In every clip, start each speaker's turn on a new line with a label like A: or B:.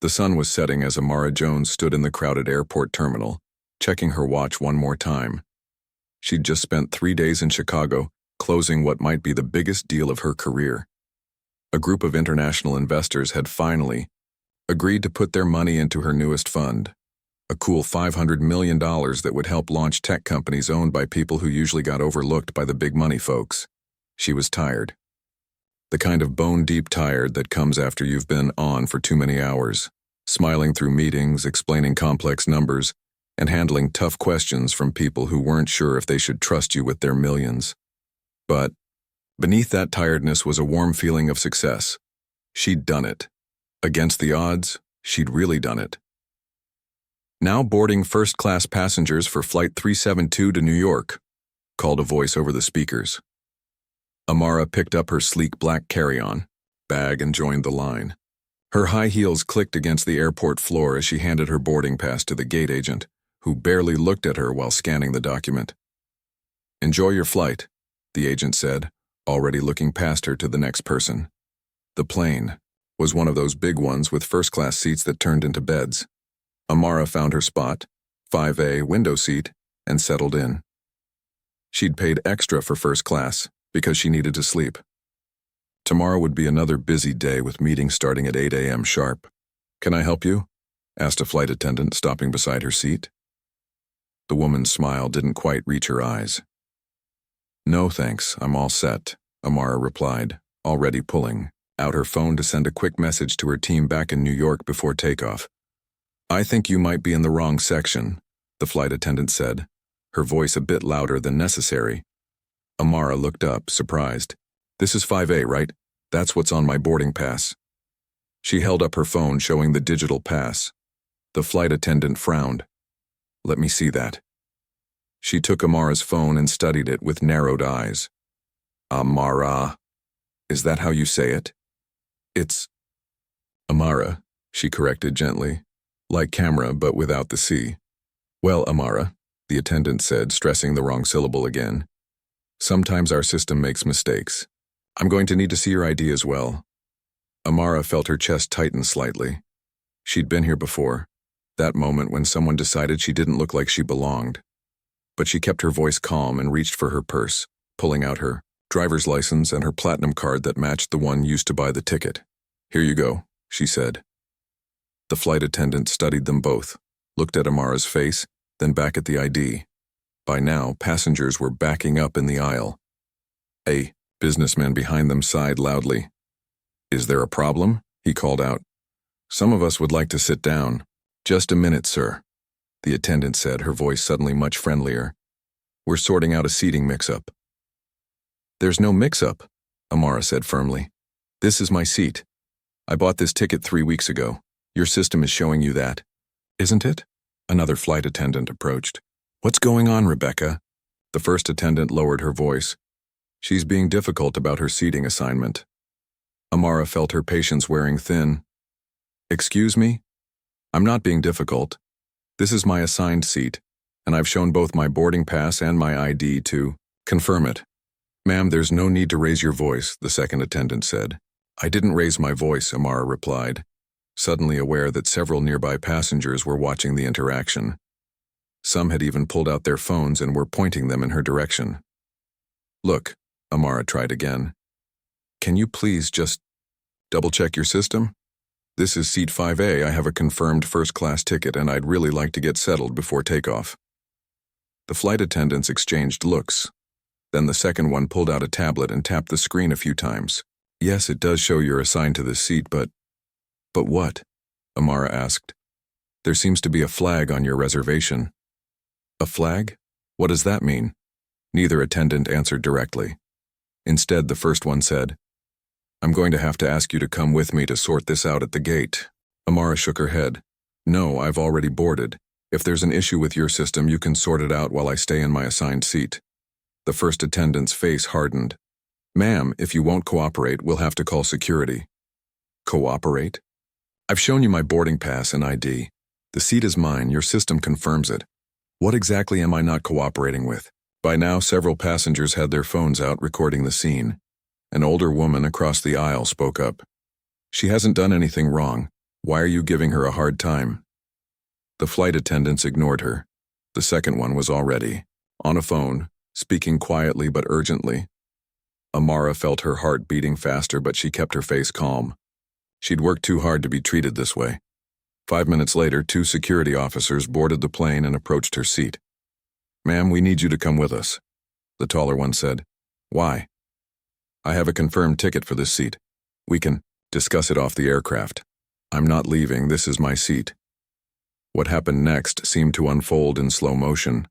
A: The sun was setting as Amara Jones stood in the crowded airport terminal, checking her watch one more time. She'd just spent 3 days in Chicago, closing what might be the biggest deal of her career. A group of international investors had finally agreed to put their money into her newest fund, a cool $500 million that would help launch tech companies owned by people who usually got overlooked by the big money folks. She was tired. The kind of bone-deep tired that comes after you've been on for too many hours, smiling through meetings, explaining complex numbers, and handling tough questions from people who weren't sure if they should trust you with their millions. But beneath that tiredness was a warm feeling of success. She'd done it. Against the odds, she'd really done it. "Now boarding first-class passengers for Flight 372 to New York," called a voice over the speakers. Amara picked up her sleek black carry-on bag and joined the line. Her high heels clicked against the airport floor as she handed her boarding pass to the gate agent, who barely looked at her while scanning the document. "Enjoy your flight," the agent said, already looking past her to the next person. The plane was one of those big ones with first-class seats that turned into beds. Amara found her spot, 5A window seat, and settled in. She'd paid extra for first class because she needed to sleep. Tomorrow would be another busy day with meetings starting at 8 a.m. sharp. "Can I help you?" asked a flight attendant, stopping beside her seat. The woman's smile didn't quite reach her eyes. "No, thanks, I'm all set," Amara replied, already pulling out her phone to send a quick message to her team back in New York before takeoff. "I think you might be in the wrong section," the flight attendant said, her voice a bit louder than necessary. Amara looked up, surprised. "This is 5A, right? That's what's on my boarding pass." She held up her phone showing the digital pass. The flight attendant frowned. "Let me see that." She took Amara's phone and studied it with narrowed eyes. "Amara, is that how you say it?" "It's Amara," she corrected gently, like camera but without the C. "Well, Amara," the attendant said, stressing the wrong syllable again. "Sometimes our system makes mistakes. I'm going to need to see your ID as well." Amara felt her chest tighten slightly. She'd been here before, that moment when someone decided she didn't look like she belonged. But she kept her voice calm and reached for her purse, pulling out her driver's license and her platinum card that matched the one used to buy the ticket. "Here you go," she said. The flight attendant studied them both, looked at Amara's face, then back at the ID. By now, passengers were backing up in the aisle. A businessman behind them sighed loudly. "Is there a problem?" he called out. "Some of us would like to sit down." "Just a minute, sir," the attendant said, her voice suddenly much friendlier. "We're sorting out a seating mix-up." "There's no mix-up," Amara said firmly. "This is my seat. I bought this ticket 3 weeks ago. Your system is showing you that, isn't it?" Another flight attendant approached. "What's going on, Rebecca?" The first attendant lowered her voice. "She's being difficult about her seating assignment." Amara felt her patience wearing thin. "Excuse me? I'm not being difficult. This is my assigned seat, and I've shown both my boarding pass and my ID to confirm it." "Ma'am, there's no need to raise your voice," the second attendant said. "I didn't raise my voice," Amara replied, suddenly aware that several nearby passengers were watching the interaction. Some had even pulled out their phones and were pointing them in her direction. "Look," Amara tried again. "Can you please just double-check your system? This is seat 5A. I have a confirmed first-class ticket, and I'd really like to get settled before takeoff." The flight attendants exchanged looks. Then the second one pulled out a tablet and tapped the screen a few times. "Yes, it does show you're assigned to this seat, but..." "But what?" Amara asked. "There seems to be a flag on your reservation." "A flag? What does that mean?" Neither attendant answered directly. Instead, the first one said, "I'm going to have to ask you to come with me to sort this out at the gate." Amara shook her head. "No, I've already boarded. If there's an issue with your system, you can sort it out while I stay in my assigned seat." The first attendant's face hardened. "Ma'am, if you won't cooperate, we'll have to call security." "Cooperate? I've shown you my boarding pass and ID. The seat is mine, your system confirms it. What exactly am I not cooperating with?" By now, several passengers had their phones out recording the scene. An older woman across the aisle spoke up. "She hasn't done anything wrong. Why are you giving her a hard time? The flight attendants ignored her. The second one was already on a phone, speaking quietly but urgently. Amara felt her heart beating faster, but she kept her face calm. She'd worked too hard to be treated this way. 5 minutes later, 2 security officers boarded the plane and approached her seat. "Ma'am, we need you to come with us," the taller one said. "Why?" "I have a confirmed ticket for this seat. We can discuss it off the aircraft. I'm not leaving, this is my seat." What happened next seemed to unfold in slow motion.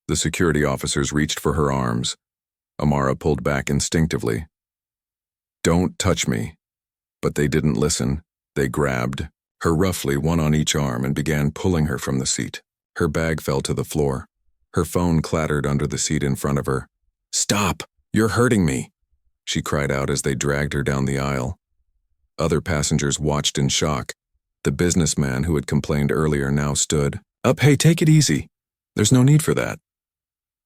A: The security officers reached for her arms. Amara pulled back instinctively. "Don't touch me." But they didn't listen. They grabbed her roughly, one on each arm, and began pulling her from the seat. Her bag fell to the floor. Her phone clattered under the seat in front of her. "Stop! You're hurting me!" she cried out as they dragged her down the aisle. Other passengers watched in shock. The businessman who had complained earlier now stood up. "Hey, take it easy. There's no need for that."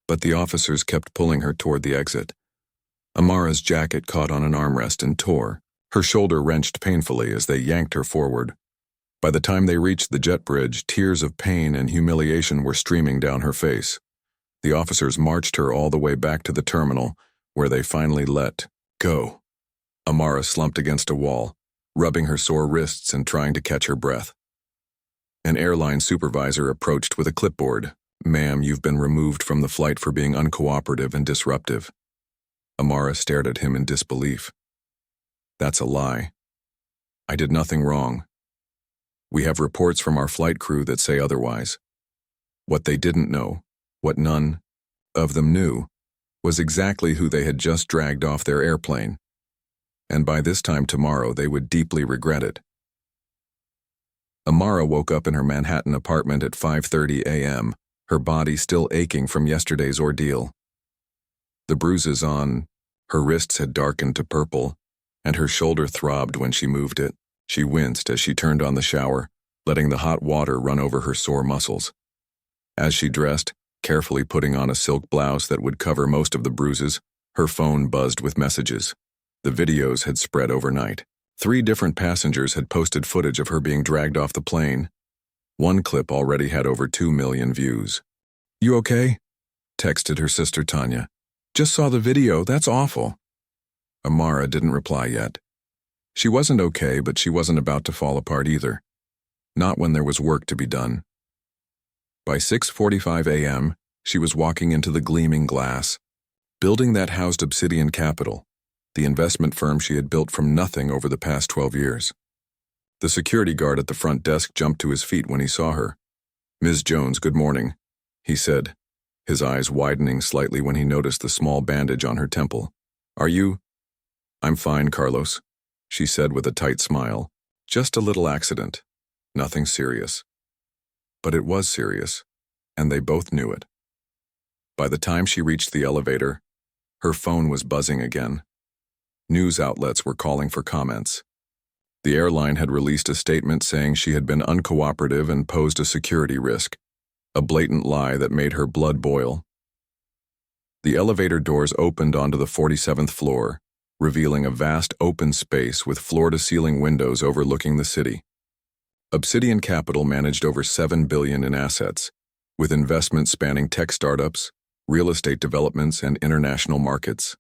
A: But the officers kept pulling her toward the exit. Amara's jacket caught on an armrest and tore. Her shoulder wrenched painfully as they yanked her forward. By the time they reached the jet bridge, tears of pain and humiliation were streaming down her face. The officers marched her all the way back to the terminal, where they finally let go. Amara slumped against a wall, rubbing her sore wrists and trying to catch her breath. An airline supervisor approached with a clipboard. "Ma'am, you've been removed from the flight for being uncooperative and disruptive." Amara stared at him in disbelief. "That's a lie. I did nothing wrong. We have reports from our flight crew that say otherwise." What they didn't know, what none of them knew, was exactly who they had just dragged off their airplane. And by this time tomorrow, they would deeply regret it. Amara woke up in her Manhattan apartment at 5:30 a.m., her body still aching from yesterday's ordeal. The bruises on her wrists had darkened to purple, and her shoulder throbbed when she moved it. She winced as she turned on the shower, letting the hot water run over her sore muscles. As she dressed, carefully putting on a silk blouse that would cover most of the bruises, her phone buzzed with messages. The videos had spread overnight. 3 different passengers had posted footage of her being dragged off the plane. One clip already had over 2 million views. "You okay?" texted her sister Tanya. "Just saw the video, that's awful." Amara didn't reply yet. She wasn't okay, but she wasn't about to fall apart either. Not when there was work to be done. By 6:45 a.m., she was walking into the gleaming glass, building that housed Obsidian Capital, the investment firm she had built from nothing over the past 12 years. The security guard at the front desk jumped to his feet when he saw her. "Ms. Jones, good morning," he said, his eyes widening slightly when he noticed the small bandage on her temple. "Are you?" "I'm fine, Carlos," she said with a tight smile. "Just a little accident. Nothing serious." But it was serious, and they both knew it. By the time she reached the elevator, her phone was buzzing again. News outlets were calling for comments. The airline had released a statement saying she had been uncooperative and posed a security risk, a blatant lie that made her blood boil. The elevator doors opened onto the 47th floor, revealing a vast open space with floor-to-ceiling windows overlooking the city. Obsidian Capital managed over $7 billion in assets, with investments spanning tech startups, real estate developments, and international markets.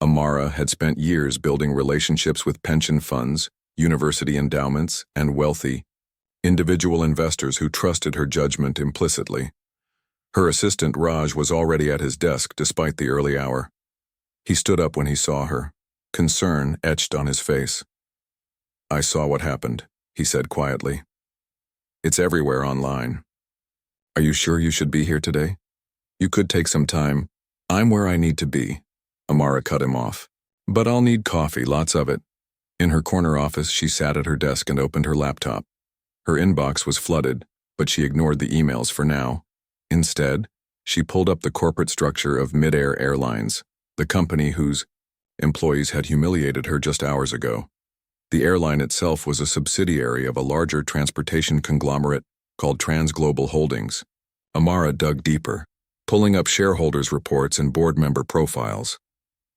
A: Amara had spent years building relationships with pension funds, university endowments, and wealthy, individual investors who trusted her judgment implicitly. Her assistant Raj was already at his desk despite the early hour. He stood up when he saw her, concern etched on his face. "I saw what happened," he said quietly. "It's everywhere online. Are you sure you should be here today? You could take some time." "I'm where I need to be," Amara cut him off. "But I'll need coffee, lots of it." In her corner office, she sat at her desk and opened her laptop. Her inbox was flooded, but she ignored the emails for now. Instead, she pulled up the corporate structure of Midair Airlines, the company whose employees had humiliated her just hours ago. The airline itself was a subsidiary of a larger transportation conglomerate called Transglobal Holdings. Amara dug deeper, pulling up shareholders' reports and board member profiles.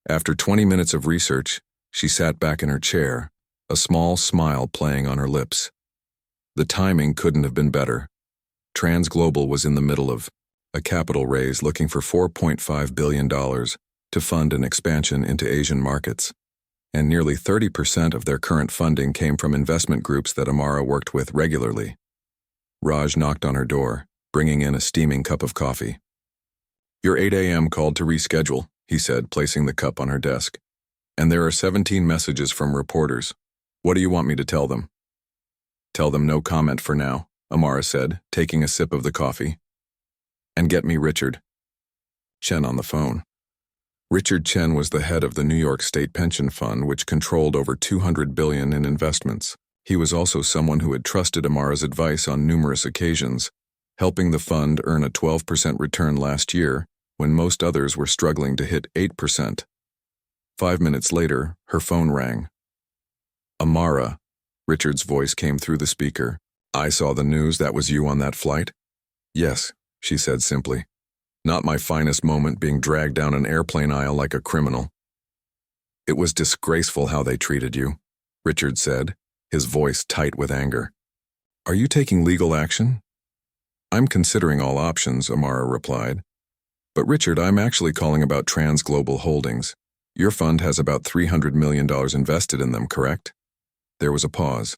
A: After 20 minutes of research, she sat back in her chair, a small smile playing on her lips. The timing couldn't have been better. TransGlobal was in the middle of a capital raise looking for $4.5 billion to fund an expansion into Asian markets, and nearly 30% of their current funding came from investment groups that Amara worked with regularly. Raj knocked on her door, bringing in a steaming cup of coffee. "Your 8 a.m. called to reschedule," he said, placing the cup on her desk. "And there are 17 messages from reporters. What do you want me to tell them?" "Tell them no comment for now," Amara said, taking a sip of the coffee. "And get me Richard Chen on the phone." Richard Chen was the head of the New York State Pension Fund, which controlled over $200 billion in investments. He was also someone who had trusted Amara's advice on numerous occasions, helping the fund earn a 12% return last year when most others were struggling to hit 8%. 5 minutes later, her phone rang. "Amara," Richard's voice came through the speaker. "I saw the news. That was you on that flight?" "Yes," she said simply. "Not my finest moment being dragged down an airplane aisle like a criminal." "It was disgraceful how they treated you," Richard said, his voice tight with anger. "Are you taking legal action?" "I'm considering all options," Amara replied. "But Richard, I'm actually calling about TransGlobal Holdings. Your fund has about $300 million invested in them, correct?" There was a pause.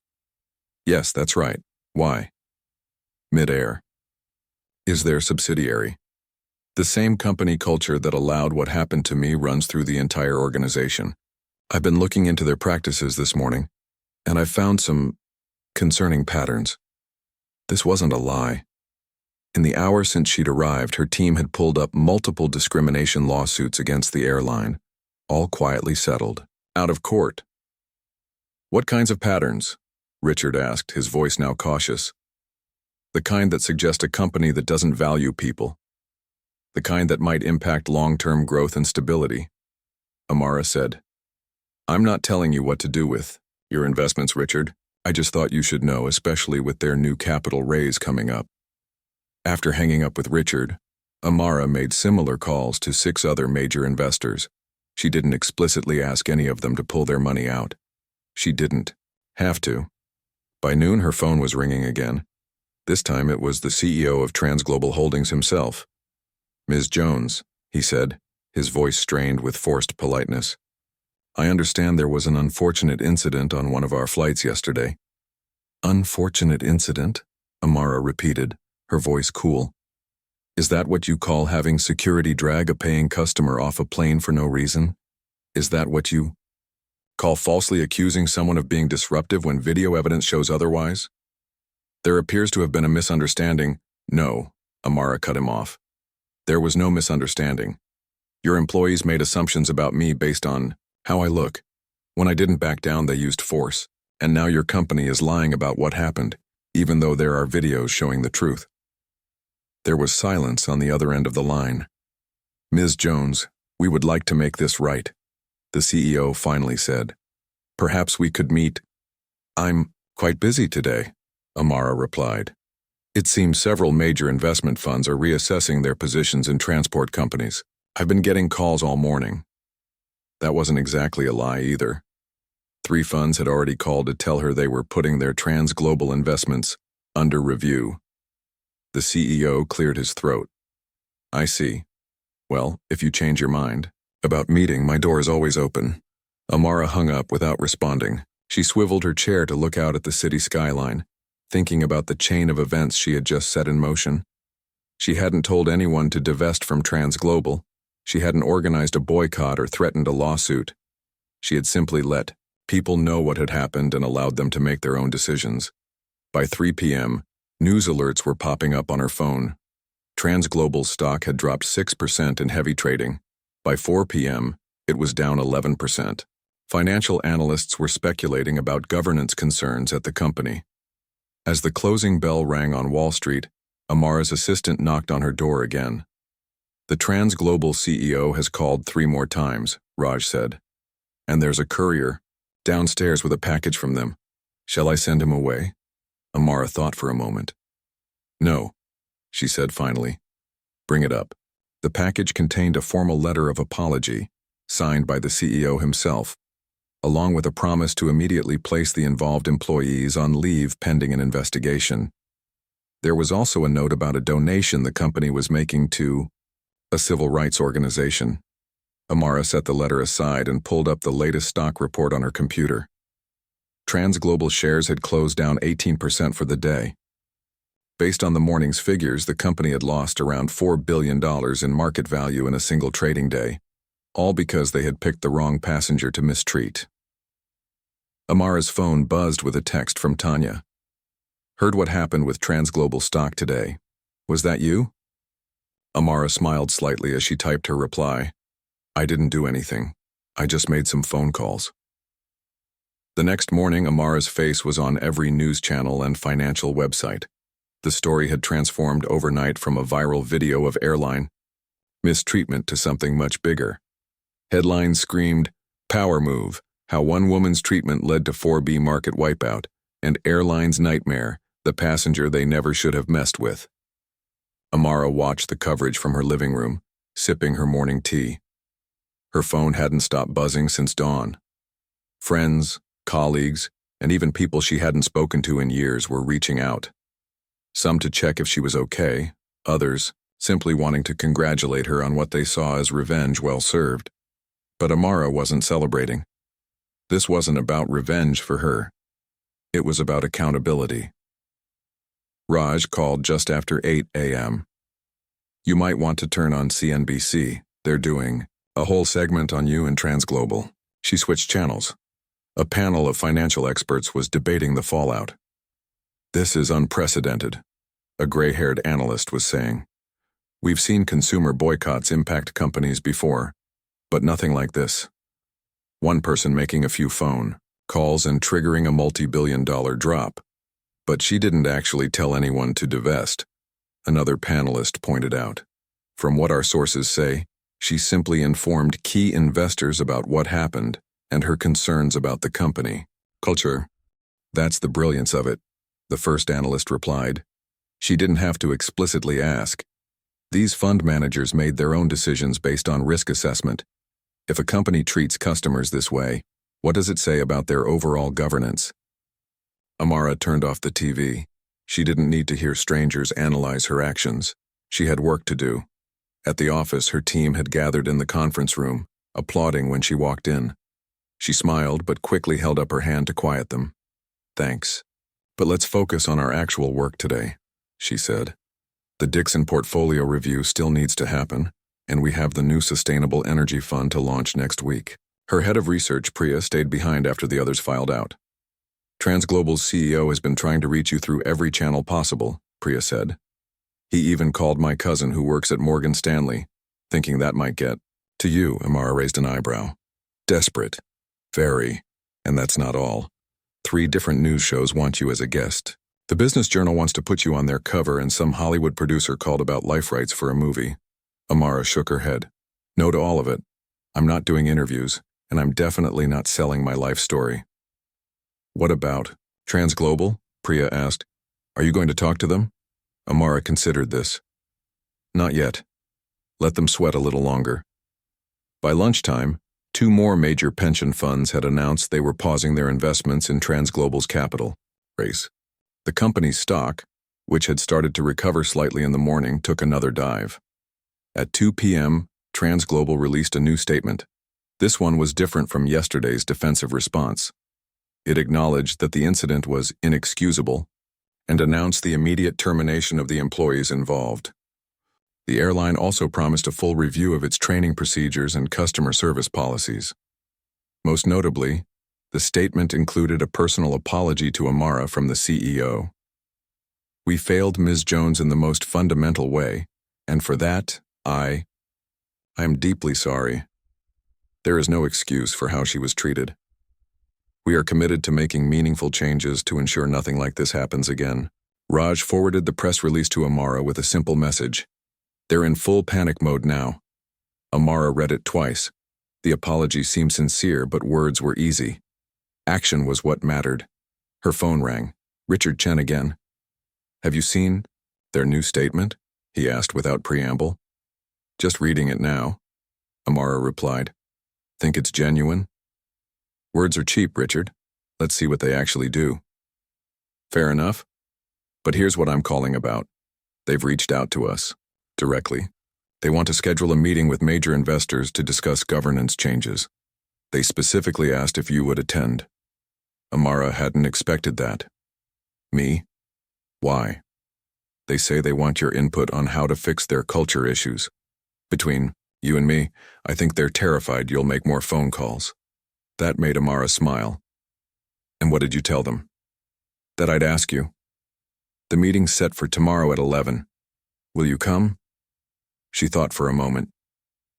A: "Yes, that's right. Why?" Mid-air. "Is their subsidiary. The same company culture that allowed what happened to me runs through the entire organization. I've been looking into their practices this morning, and I've found some concerning patterns." This wasn't a lie. In the hour since she'd arrived, her team had pulled up multiple discrimination lawsuits against the airline, all quietly settled, out of court. "What kinds of patterns?" Richard asked, his voice now cautious. "The kind that suggest a company that doesn't value people. The kind that might impact long-term growth and stability." Amara said, "I'm not telling you what to do with your investments, Richard. I just thought you should know, especially with their new capital raise coming up." After hanging up with Richard, Amara made similar calls to 6 other major investors. She didn't explicitly ask any of them to pull their money out. She didn't have to. By noon, her phone was ringing again. This time it was the CEO of TransGlobal Holdings himself. "Ms. Jones," he said, his voice strained with forced politeness. "I understand there was an unfortunate incident on one of our flights yesterday." "Unfortunate incident?" Amara repeated, her voice cool. "Is that what you call having security drag a paying customer off a plane for no reason? Is that what you call falsely accusing someone of being disruptive when video evidence shows otherwise?" "There appears to have been a misunderstanding." "No," Amara cut him off. "There was no misunderstanding. Your employees made assumptions about me based on how I look. When I didn't back down, they used force, and now your company is lying about what happened, even though there are videos showing the truth." There was silence on the other end of the line. "Ms. Jones, we would like to make this right," the CEO finally said. "Perhaps we could meet." "I'm quite busy today," Amara replied. "It seems several major investment funds are reassessing their positions in transport companies. I've been getting calls all morning." That wasn't exactly a lie either. 3 funds had already called to tell her they were putting their TransGlobal investments under review. The CEO cleared his throat. "I see. Well, if you change your mind about meeting, my door is always open." Amara hung up without responding. She swiveled her chair to look out at the city skyline, thinking about the chain of events she had just set in motion. She hadn't told anyone to divest from TransGlobal. She hadn't organized a boycott or threatened a lawsuit. She had simply let people know what had happened and allowed them to make their own decisions. By 3 p.m., news alerts were popping up on her phone. TransGlobal's stock had dropped 6% in heavy trading. By 4 p.m., it was down 11%. Financial analysts were speculating about governance concerns at the company. As the closing bell rang on Wall Street, Amara's assistant knocked on her door again. "The TransGlobal CEO has called 3 more times," Raj said. "And there's a courier downstairs with a package from them. Shall I send him away?" Amara thought for a moment. "No," she said finally. "Bring it up." The package contained a formal letter of apology, signed by the CEO himself. along with a promise to immediately place the involved employees on leave pending an investigation. There was also a note about a donation the company was making to a civil rights organization. Amara set the letter aside and pulled up the latest stock report on her computer. TransGlobal shares had closed down 18% for the day. Based on the morning's figures, the company had lost around $4 billion in market value in a single trading day, all because they had picked the wrong passenger to mistreat. Amara's phone buzzed with a text from Tanya. "Heard what happened with TransGlobal stock today. Was that you?" Amara smiled slightly as she typed her reply. "I didn't do anything. I just made some phone calls." The next morning, Amara's face was on every news channel and financial website. The story had transformed overnight from a viral video of airline mistreatment to something much bigger. Headlines screamed, "Power move, how one woman's treatment led to 4B market wipeout," and "Airline's nightmare, the passenger they never should have messed with." Amara watched the coverage from her living room, sipping her morning tea. Her phone hadn't stopped buzzing since dawn. Friends, colleagues, and even people she hadn't spoken to in years were reaching out. Some to check if she was okay, others simply wanting to congratulate her on what they saw as revenge well served. But Amara wasn't celebrating. This wasn't about revenge for her. It was about accountability. Raj called just after 8 a.m. "You might want to turn on CNBC. They're doing a whole segment on you and TransGlobal." She switched channels. A panel of financial experts was debating the fallout. "This is unprecedented," a gray-haired analyst was saying. "We've seen consumer boycotts impact companies before, but nothing like this. One person making a few phone calls and triggering a multi-billion-dollar drop. But she didn't actually tell anyone to divest," another panelist pointed out. "From what our sources say, she simply informed key investors about what happened and her concerns about the company culture. That's the brilliance of it," the first analyst replied. "She didn't have to explicitly ask. These fund managers made their own decisions based on risk assessment. If a company treats customers this way, what does it say about their overall governance?" Amara turned off the TV. She didn't need to hear strangers analyze her actions. She had work to do. At the office, her team had gathered in the conference room, applauding when she walked in. She smiled but quickly held up her hand to quiet them. "Thanks. But let's focus on our actual work today," she said. "The Dixon portfolio review still needs to happen, and we have the new Sustainable Energy Fund to launch next week." Her head of research, Priya, stayed behind after the others filed out. "TransGlobal's CEO has been trying to reach you through every channel possible," Priya said. "He even called my cousin who works at Morgan Stanley, thinking that might get to you." Amara raised an eyebrow. "Desperate. Very. And that's not all. 3 different news shows want you as a guest. The Business Journal wants to put you on their cover, and some Hollywood producer called about life rights for a movie." Amara shook her head. "No to all of it. I'm not doing interviews, and I'm definitely not selling my life story." "What about TransGlobal?" Priya asked. "Are you going to talk to them?" Amara considered this. "Not yet. Let them sweat a little longer." By lunchtime, 2 more major pension funds had announced they were pausing their investments in TransGlobal's capital raise. The company's stock, which had started to recover slightly in the morning, took another dive. At 2 p.m., TransGlobal released a new statement. This one was different from yesterday's defensive response. It acknowledged that the incident was inexcusable and announced the immediate termination of the employees involved. The airline also promised a full review of its training procedures and customer service policies. Most notably, the statement included a personal apology to Amara from the CEO. "We failed Ms. Jones in the most fundamental way, and for that, I am deeply sorry. There is no excuse for how she was treated. We are committed to making meaningful changes to ensure nothing like this happens again." Raj forwarded the press release to Amara with a simple message. "They're in full panic mode now." Amara read it twice. The apology seemed sincere, but words were easy. Action was what mattered. Her phone rang. Richard Chen again. "Have you seen their new statement?" he asked without preamble. "Just reading it now," Amara replied. "Think it's genuine?" Words are cheap, Richard. Let's see what they actually do. Fair enough. But here's what I'm calling about. They've reached out to us, directly. They want to schedule a meeting with major investors to discuss governance changes. They specifically asked if you would attend. Amara hadn't expected that. Me? Why? They say they want your input on how to fix their culture issues. Between you and me, I think they're terrified you'll make more phone calls. That made Amara smile. And what did you tell them? That I'd ask you. The meeting's set for tomorrow at 11. Will you come? She thought for a moment.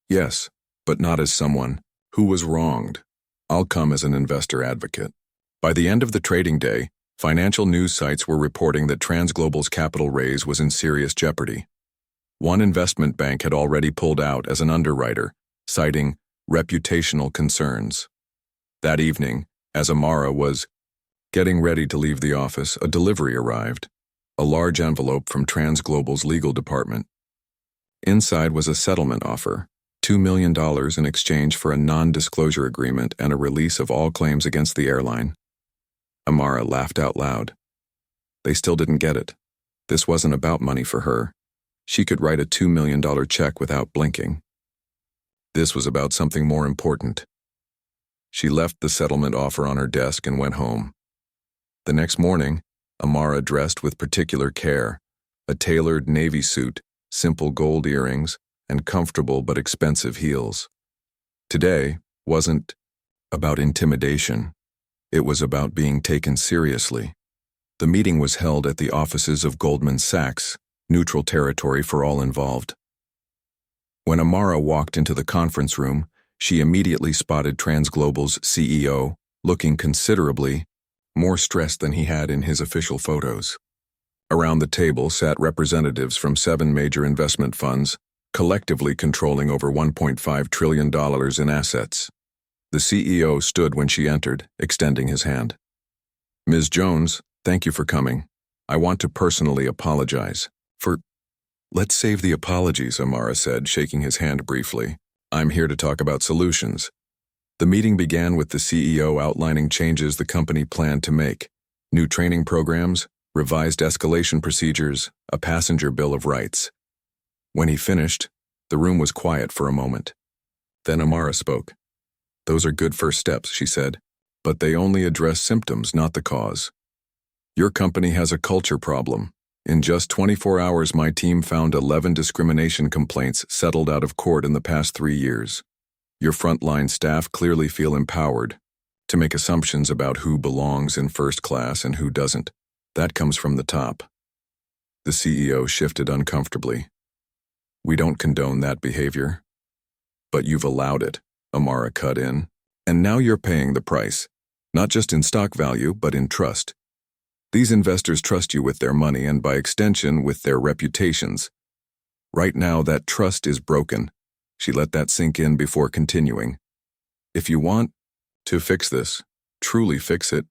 A: Yes, but not as someone who was wronged. I'll come as an investor advocate. By the end of the trading day, financial news sites were reporting that TransGlobal's capital raise was in serious jeopardy. One investment bank had already pulled out as an underwriter, citing reputational concerns. That evening, as Amara was getting ready to leave the office, a delivery arrived, a large envelope from TransGlobal's legal department. Inside was a settlement offer, $2 million in exchange for a non-disclosure agreement and a release of all claims against the airline. Amara laughed out loud. They still didn't get it. This wasn't about money for her. She could write a $2 million check without blinking. This was about something more important. She left the settlement offer on her desk and went home. The next morning, Amara dressed with particular care, a tailored navy suit, simple gold earrings, and comfortable but expensive heels. Today wasn't about intimidation. It was about being taken seriously. The meeting was held at the offices of Goldman Sachs, neutral territory for all involved. When Amara walked into the conference room, she immediately spotted TransGlobal's CEO, looking considerably more stressed than he had in his official photos. Around the table sat representatives from 7 major investment funds, collectively controlling over $1.5 trillion in assets. The CEO stood when she entered, extending his hand. Ms. Jones, thank you for coming. I want to personally apologize for... Let's save the apologies, Amara said, shaking his hand briefly. I'm here to talk about solutions. The meeting began with the CEO outlining changes the company planned to make: new training programs, revised escalation procedures, a passenger bill of rights. When he finished, the room was quiet for a moment. Then Amara spoke. Those are good first steps, she said, but they only address symptoms, not the cause. Your company has a culture problem. In just 24 hours, my team found 11 discrimination complaints settled out of court in the past 3 years. Your frontline staff clearly feel empowered to make assumptions about who belongs in first class and who doesn't. That comes from the top. The CEO shifted uncomfortably. We don't condone that behavior. But you've allowed it, Amara cut in. And now you're paying the price, not just in stock value, but in trust. These investors trust you with their money and, by extension, with their reputations. Right now, that trust is broken. She let that sink in before continuing. If you want to fix this, truly fix it,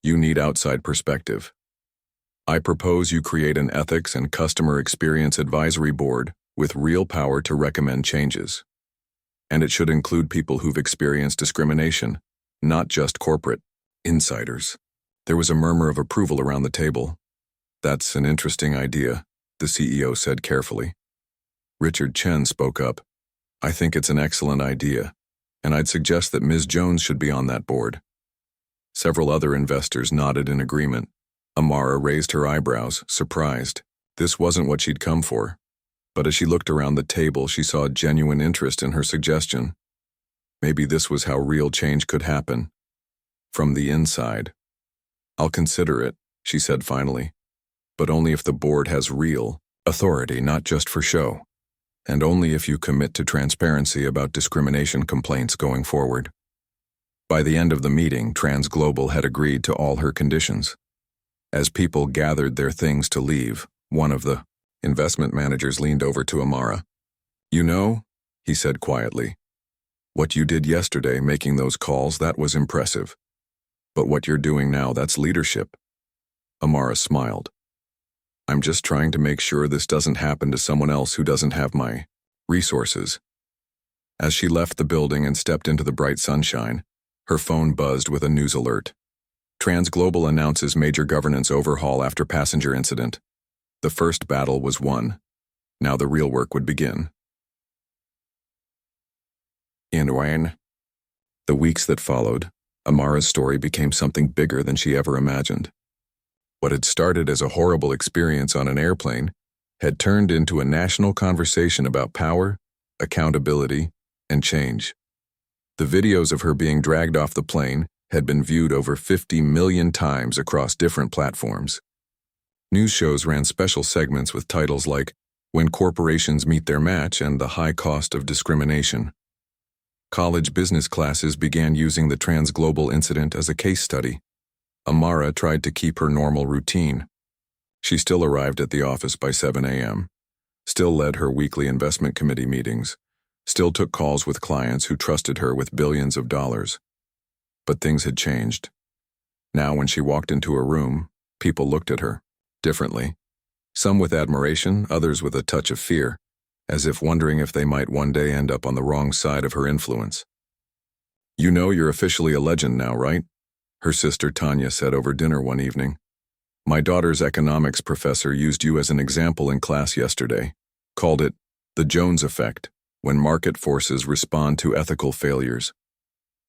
A: you need outside perspective. I propose you create an ethics and customer experience advisory board with real power to recommend changes. And it should include people who've experienced discrimination, not just corporate insiders. There was a murmur of approval around the table. That's an interesting idea, the CEO said carefully. Richard Chen spoke up. I think it's an excellent idea, and I'd suggest that Ms. Jones should be on that board. Several other investors nodded in agreement. Amara raised her eyebrows, surprised. This wasn't what she'd come for. But as she looked around the table, she saw genuine interest in her suggestion. Maybe this was how real change could happen. From the inside. I'll consider it, she said finally. But only if the board has real authority, not just for show. And only if you commit to transparency about discrimination complaints going forward. By the end of the meeting, TransGlobal had agreed to all her conditions. As people gathered their things to leave, one of the investment managers leaned over to Amara. You know, he said quietly, what you did yesterday making those calls, that was impressive. But what you're doing now, that's leadership. Amara smiled. I'm just trying to make sure this doesn't happen to someone else who doesn't have my resources. As she left the building and stepped into the bright sunshine, Her phone buzzed with a news alert. TransGlobal announces major governance overhaul after passenger incident. The first battle was won. Now the real work would begin. In Wayne. The weeks that followed, Amara's story became something bigger than she ever imagined. What had started as a horrible experience on an airplane had turned into a national conversation about power, accountability, and change. The videos of her being dragged off the plane had been viewed over 50 million times across different platforms. News shows ran special segments with titles like When Corporations Meet Their Match and The High Cost of Discrimination. College business classes began using the TransGlobal incident as a case study. Amara tried to keep her normal routine. She still arrived at the office by 7 a.m., still led her weekly investment committee meetings, still took calls with clients who trusted her with billions of dollars. But things had changed. Now when she walked into a room, people looked at her differently. Some with admiration, others with a touch of fear, as if wondering if they might one day end up on the wrong side of her influence. "You know you're officially a legend now, right?" her sister Tanya said over dinner one evening. "My daughter's economics professor used you as an example in class yesterday, called it the Jones effect, when market forces respond to ethical failures."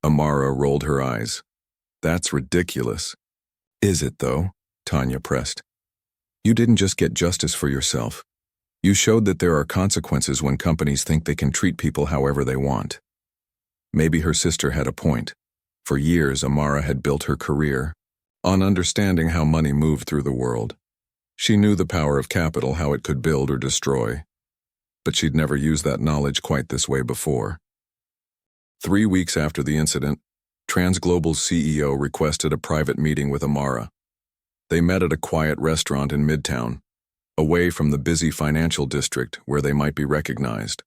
A: Amara rolled her eyes. "That's ridiculous." "Is it, though?" Tanya pressed. "You didn't just get justice for yourself. You showed that there are consequences when companies think they can treat people however they want." Maybe her sister had a point. For years, Amara had built her career on understanding how money moved through the world. She knew the power of capital, how it could build or destroy. But she'd never used that knowledge quite this way before. 3 weeks after the incident, TransGlobal's CEO requested a private meeting with Amara. They met at a quiet restaurant in Midtown, away from the busy financial district where they might be recognized.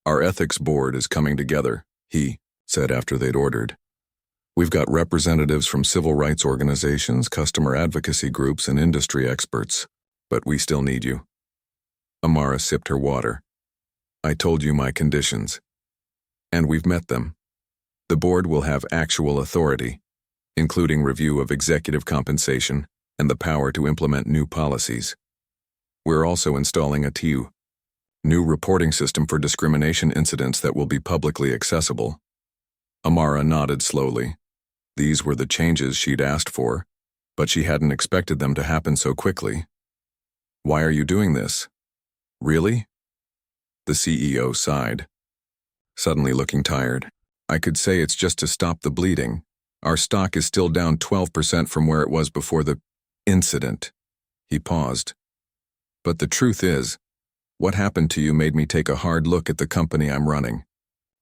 A: "Our ethics board is coming together," he said after they'd ordered. "We've got representatives from civil rights organizations, customer advocacy groups, and industry experts, but we still need you." Amara sipped her water. "I told you my conditions. And we've met them. The board will have actual authority, including review of executive compensation and the power to implement new policies. We're also installing a TU, new reporting system for discrimination incidents that will be publicly accessible." Amara nodded slowly. These were the changes she'd asked for, but she hadn't expected them to happen so quickly. "Why are you doing this? Really?" The CEO sighed, suddenly looking tired. "I could say it's just to stop the bleeding. Our stock is still down 12% from where it was before the incident." He paused. "But the truth is, what happened to you made me take a hard look at the company I'm running.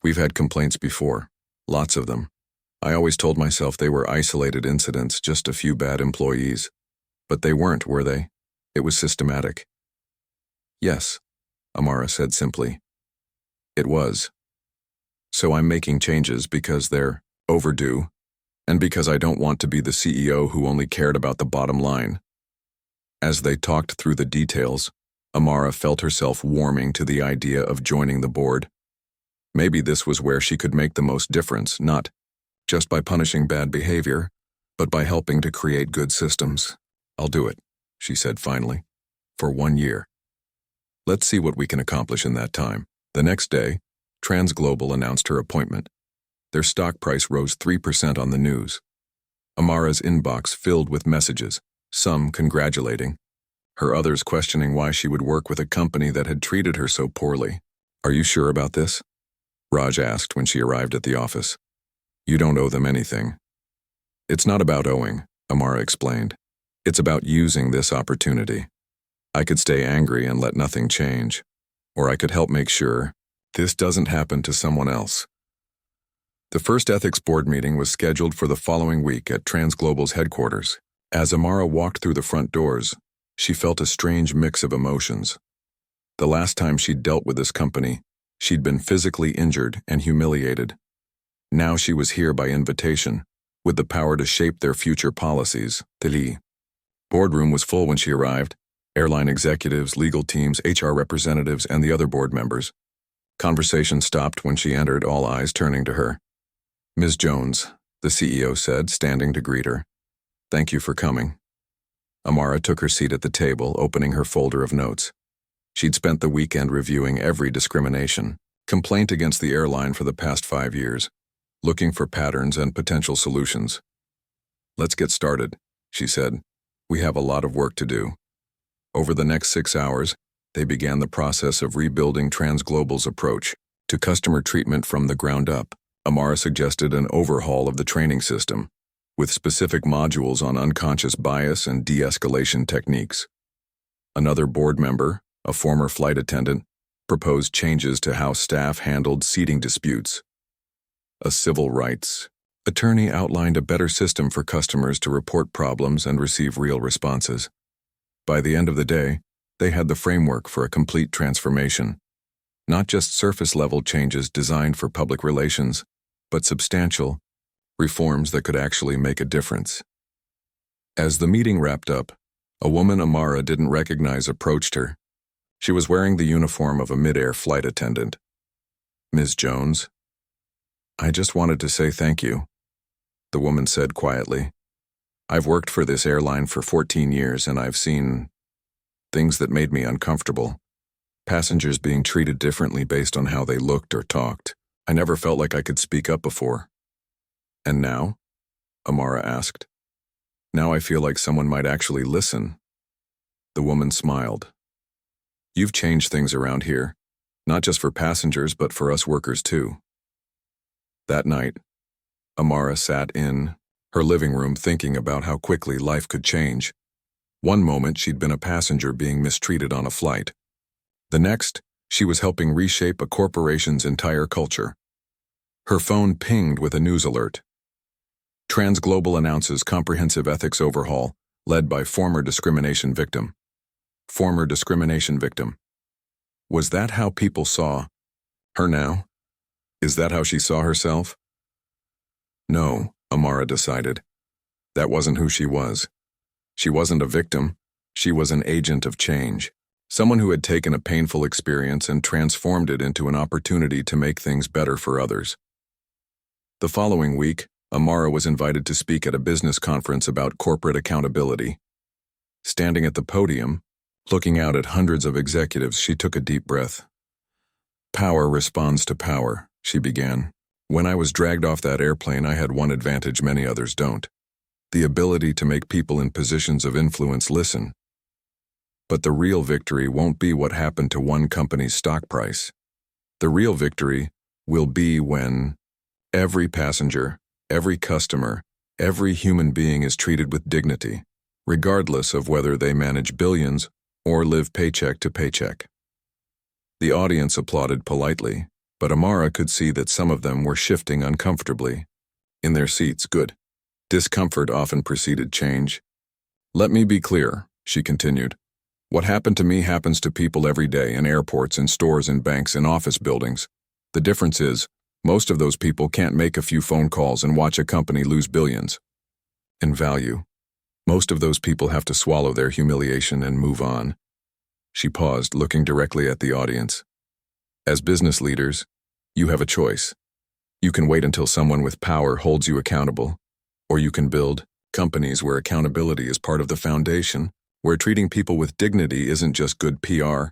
A: We've had complaints before, lots of them. I always told myself they were isolated incidents, just a few bad employees. But they weren't, were they? It was systematic." "Yes," Amara said simply. "It was. So I'm making changes because they're overdue, and because I don't want to be the CEO who only cared about the bottom line." As they talked through the details, Amara felt herself warming to the idea of joining the board. Maybe this was where she could make the most difference, not just by punishing bad behavior, but by helping to create good systems. "I'll do it," she said finally, "for 1 year. Let's see what we can accomplish in that time." The next day, TransGlobal announced her appointment. Their stock price rose 3% on the news. Amara's inbox filled with messages, some congratulating her, others questioning why she would work with a company that had treated her so poorly. "Are you sure about this?" Raj asked when she arrived at the office. "You don't owe them anything." "It's not about owing," Amara explained. "It's about using this opportunity. I could stay angry and let nothing change, or I could help make sure this doesn't happen to someone else." The first ethics board meeting was scheduled for the following week at TransGlobal's headquarters. As Amara walked through the front doors, she felt a strange mix of emotions. The last time she'd dealt with this company, she'd been physically injured and humiliated. Now she was here by invitation, with the power to shape their future policies. The boardroom was full when she arrived. Airline executives, legal teams, HR representatives, and the other board members. Conversation stopped when she entered, all eyes turning to her. Ms. Jones, the CEO said, standing to greet her. Thank you for coming. Amara took her seat at the table, opening her folder of notes. She'd spent the weekend reviewing every discrimination, complaint against the airline for the past 5 years, looking for patterns and potential solutions. Let's get started, she said. We have a lot of work to do. Over the next 6 hours, they began the process of rebuilding TransGlobal's approach to customer treatment from the ground up. Amara suggested an overhaul of the training system, with specific modules on unconscious bias and de-escalation techniques. Another board member, a former flight attendant, proposed changes to how staff handled seating disputes. A civil rights attorney outlined a better system for customers to report problems and receive real responses. By the end of the day, they had the framework for a complete transformation. Not just surface-level changes designed for public relations, but substantial reforms that could actually make a difference. As the meeting wrapped up, a woman Amara didn't recognize approached her. She was wearing the uniform of a mid-air flight attendant. Ms. Jones? I just wanted to say thank you, the woman said quietly. I've worked for this airline for 14 years and I've seen things that made me uncomfortable. Passengers being treated differently based on how they looked or talked. I never felt like I could speak up before. And now? Amara asked. Now I feel like someone might actually listen. The woman smiled. You've changed things around here, not just for passengers but for us workers too. That night, Amara sat in her living room thinking about how quickly life could change. One moment she'd been a passenger being mistreated on a flight. The next, she was helping reshape a corporation's entire culture. Her phone pinged with a news alert. TransGlobal announces comprehensive ethics overhaul, led by former discrimination victim. Former discrimination victim. Was that how people saw her now? Is that how she saw herself? No, Amara decided. That wasn't who she was. She wasn't a victim. She was an agent of change. Someone who had taken a painful experience and transformed it into an opportunity to make things better for others. The following week, Amara was invited to speak at a business conference about corporate accountability. Standing at the podium, looking out at hundreds of executives, she took a deep breath. Power responds to power, she began. When I was dragged off that airplane, I had one advantage many others don't. The ability to make people in positions of influence listen. But the real victory won't be what happened to one company's stock price. The real victory will be when every passenger, every customer, every human being is treated with dignity, regardless of whether they manage billions or live paycheck to paycheck. The audience applauded politely, but Amara could see that some of them were shifting uncomfortably in their seats. Good. Discomfort often preceded change. Let me be clear, she continued. What happened to me happens to people every day in airports, in stores, in banks, in office buildings. The difference is, most of those people can't make a few phone calls and watch a company lose billions in value. Most of those people have to swallow their humiliation and move on. She paused, looking directly at the audience. As business leaders, you have a choice. You can wait until someone with power holds you accountable, or you can build companies where accountability is part of the foundation, where treating people with dignity isn't just good PR,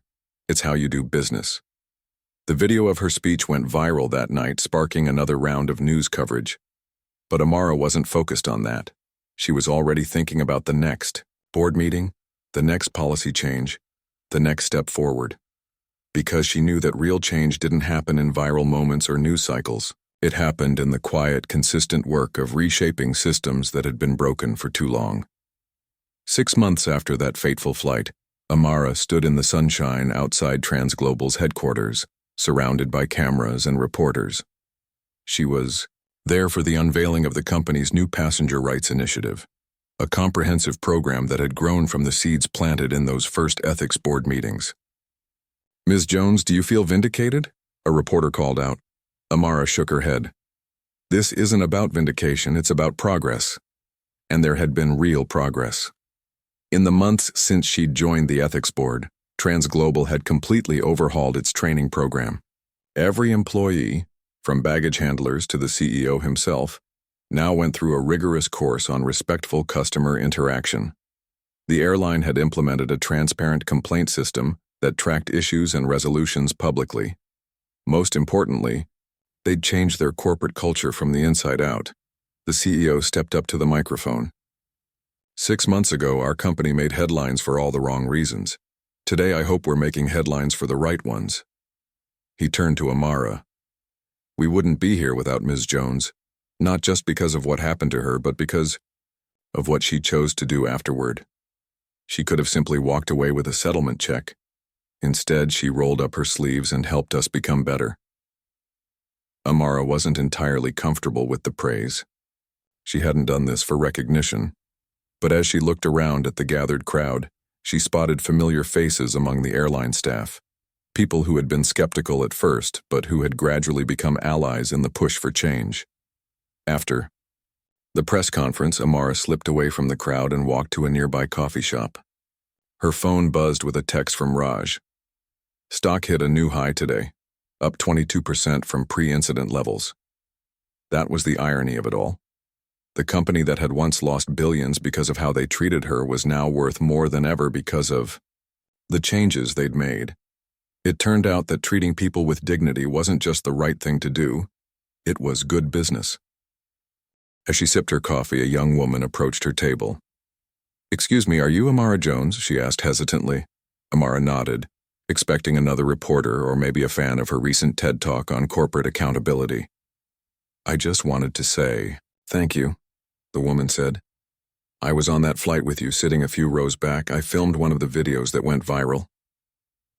A: it's how you do business. The video of her speech went viral that night, sparking another round of news coverage. But Amara wasn't focused on that. She was already thinking about the next board meeting, the next policy change, the next step forward. Because she knew that real change didn't happen in viral moments or news cycles. It happened in the quiet, consistent work of reshaping systems that had been broken for too long. 6 months after that fateful flight, Amara stood in the sunshine outside TransGlobal's headquarters, surrounded by cameras and reporters. She was there for the unveiling of the company's new passenger rights initiative, a comprehensive program that had grown from the seeds planted in those first ethics board meetings. Ms. Jones, do you feel vindicated? A reporter called out. Amara shook her head. This isn't about vindication, it's about progress. And there had been real progress. In the months since she'd joined the ethics board, TransGlobal had completely overhauled its training program. Every employee, from baggage handlers to the CEO himself, now went through a rigorous course on respectful customer interaction. The airline had implemented a transparent complaint system that tracked issues and resolutions publicly. Most importantly, they'd changed their corporate culture from the inside out. The CEO stepped up to the microphone. 6 months ago, our company made headlines for all the wrong reasons. Today, I hope we're making headlines for the right ones. He turned to Amara. We wouldn't be here without Ms. Jones, not just because of what happened to her, but because of what she chose to do afterward. She could have simply walked away with a settlement check. Instead, she rolled up her sleeves and helped us become better. Amara wasn't entirely comfortable with the praise. She hadn't done this for recognition. But as she looked around at the gathered crowd, she spotted familiar faces among the airline staff. People who had been skeptical at first, but who had gradually become allies in the push for change. After the press conference, Amara slipped away from the crowd and walked to a nearby coffee shop. Her phone buzzed with a text from Raj. Stock hit a new high today, up 22% from pre-incident levels. That was the irony of it all. The company that had once lost billions because of how they treated her was now worth more than ever because of the changes they'd made. It turned out that treating people with dignity wasn't just the right thing to do, it was good business. As she sipped her coffee, a young woman approached her table. "Excuse me, are you Amara Jones?" she asked hesitantly. Amara nodded, expecting another reporter or maybe a fan of her recent TED Talk on corporate accountability. "I just wanted to say thank you," the woman said. "I was on that flight with you, sitting a few rows back. I filmed one of the videos that went viral."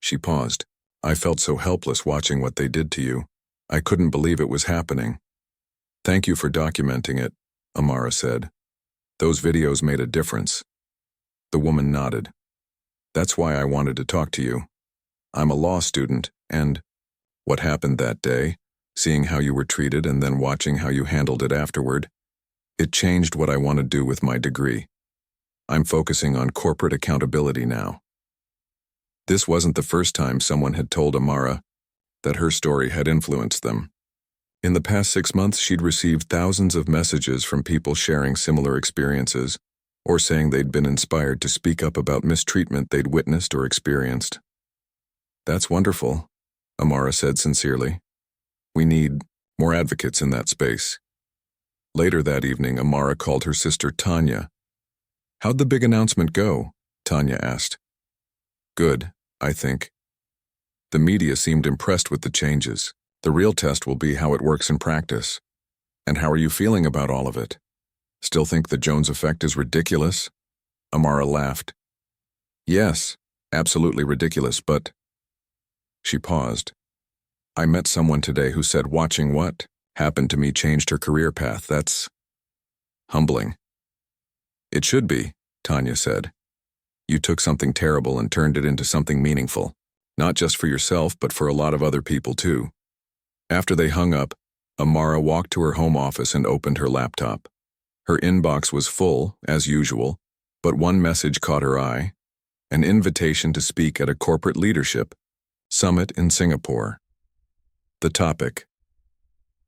A: She paused. "I felt so helpless watching what they did to you. I couldn't believe it was happening." "Thank you for documenting it," Amara said. "Those videos made a difference." The woman nodded. "That's why I wanted to talk to you. I'm a law student, and what happened that day, seeing how you were treated and then watching how you handled it afterward, it changed what I want to do with my degree. I'm focusing on corporate accountability now." This wasn't the first time someone had told Amara that her story had influenced them. In the past 6 months, she'd received thousands of messages from people sharing similar experiences or saying they'd been inspired to speak up about mistreatment they'd witnessed or experienced. "That's wonderful," Amara said sincerely. "We need more advocates in that space." Later that evening, Amara called her sister Tanya. "How'd the big announcement go?" Tanya asked. "Good, I think. The media seemed impressed with the changes. The real test will be how it works in practice. And how are you feeling about all of it? Still think the Jones effect is ridiculous?" Amara laughed. "Yes, absolutely ridiculous, but..." She paused. "I met someone today who said watching what happened to me changed her career path. That's humbling." "It should be," Tanya said. "You took something terrible and turned it into something meaningful, not just for yourself, but for a lot of other people too." After they hung up, Amara walked to her home office and opened her laptop. Her inbox was full, as usual, but one message caught her eye: an invitation to speak at a corporate leadership summit in Singapore. The topic: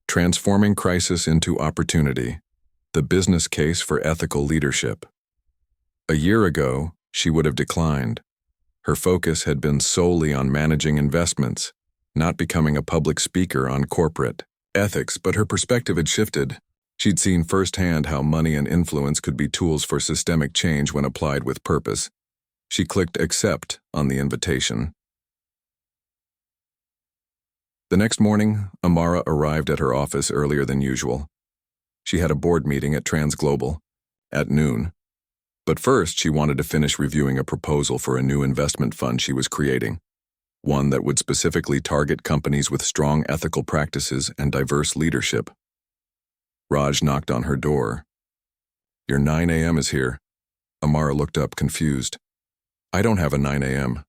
A: Transforming Crisis into Opportunity, the Business Case for Ethical Leadership. A year ago, she would have declined. Her focus had been solely on managing investments, not becoming a public speaker on corporate ethics, but her perspective had shifted. She'd seen firsthand how money and influence could be tools for systemic change when applied with purpose. She clicked accept on the invitation. The next morning, Amara arrived at her office earlier than usual. She had a board meeting at TransGlobal at noon. But first, she wanted to finish reviewing a proposal for a new investment fund she was creating, one that would specifically target companies with strong ethical practices and diverse leadership. Raj knocked on her door. "Your 9 a.m. is here." Amara looked up, confused. "I don't have a 9 a.m.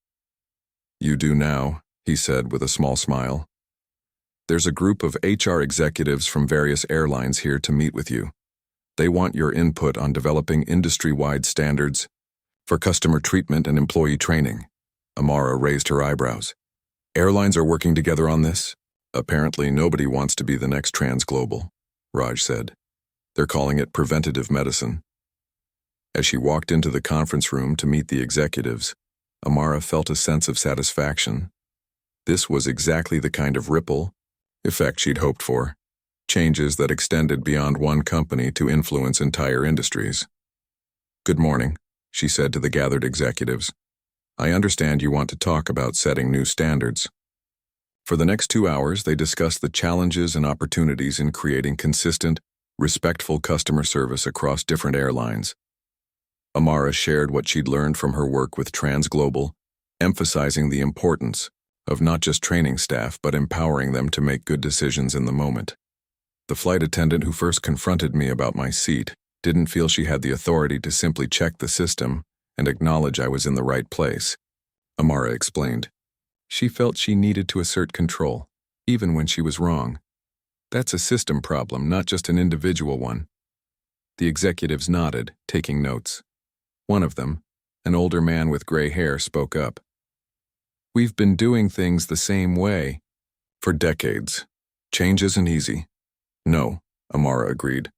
A: "You do now," he said with a small smile. "There's a group of HR executives from various airlines here to meet with you. They want your input on developing industry-wide standards for customer treatment and employee training." Amara raised her eyebrows. "Airlines are working together on this?" Apparently, nobody wants to be the next transglobal, Raj said. They're calling it preventative medicine. As she walked into the conference room to meet the executives, Amara felt a sense of satisfaction. This was exactly the kind of ripple effect she'd hoped for, changes that extended beyond one company to influence entire industries. "Good morning," she said to the gathered executives. "I understand you want to talk about setting new standards." For the next 2 hours, they discussed the challenges and opportunities in creating consistent, respectful customer service across different airlines. Amara shared what she'd learned from her work with Transglobal, emphasizing the importance of not just training staff but empowering them to make good decisions in the moment. "The flight attendant who first confronted me about my seat didn't feel she had the authority to simply check the system and acknowledge I was in the right place," Amara explained. "She felt she needed to assert control, even when she was wrong. That's a system problem, not just an individual one." The executives nodded, taking notes. One of them, an older man with gray hair, spoke up. "We've been doing things the same way for decades. Change isn't easy." "No," Amara agreed.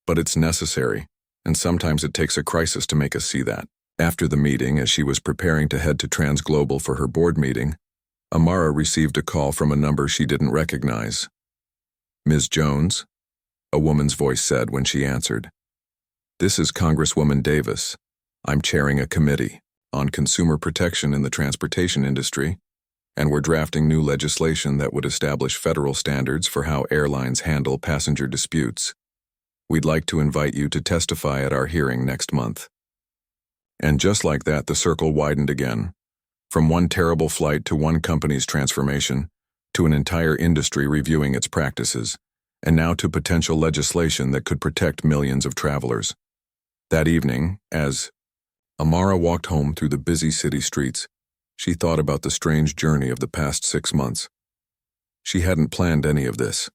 A: "But it's necessary, and sometimes it takes a crisis to make us see that." After the meeting, as she was preparing to head to Transglobal for her board meeting, Amara received a call from a number she didn't recognize. "Ms. Jones?" a woman's voice said when she answered. "This is Congresswoman Davis. I'm chairing a committee on consumer protection in the transportation industry, and we're drafting new legislation that would establish federal standards for how airlines handle passenger disputes. We'd like to invite you to testify at our hearing next month." And just like that, the circle widened again. From one terrible flight to one company's transformation, to an entire industry reviewing its practices, and now to potential legislation that could protect millions of travelers. That evening, as Amara walked home through the busy city streets, she thought about the strange journey of the past 6 months. She hadn't planned any of this.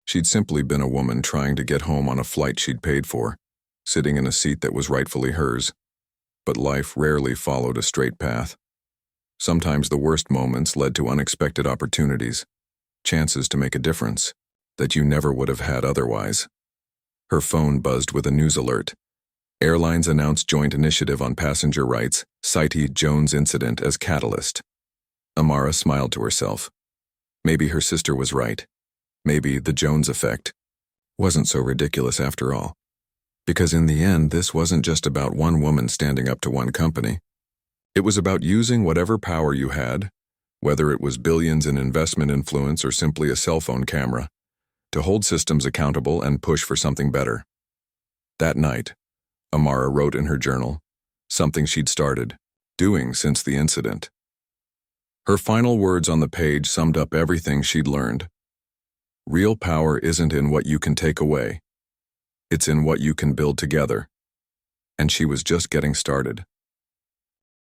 A: She'd simply been a woman trying to get home on a flight she'd paid for, sitting in a seat that was rightfully hers. But life rarely followed a straight path. Sometimes the worst moments led to unexpected opportunities, chances to make a difference that you never would have had otherwise. Her phone buzzed with a news alert. Airlines announced joint initiative on passenger rights, citing Jones' incident as catalyst. Amara smiled to herself. Maybe her sister was right. Maybe the Jones effect wasn't so ridiculous after all. Because in the end, this wasn't just about one woman standing up to one company. It was about using whatever power you had, whether it was billions in investment influence or simply a cell phone camera, to hold systems accountable and push for something better. That night, Amara wrote in her journal, something she'd started doing since the incident. Her final words on the page summed up everything she'd learned. Real power isn't in what you can take away. It's in what you can build together. And she was just getting started.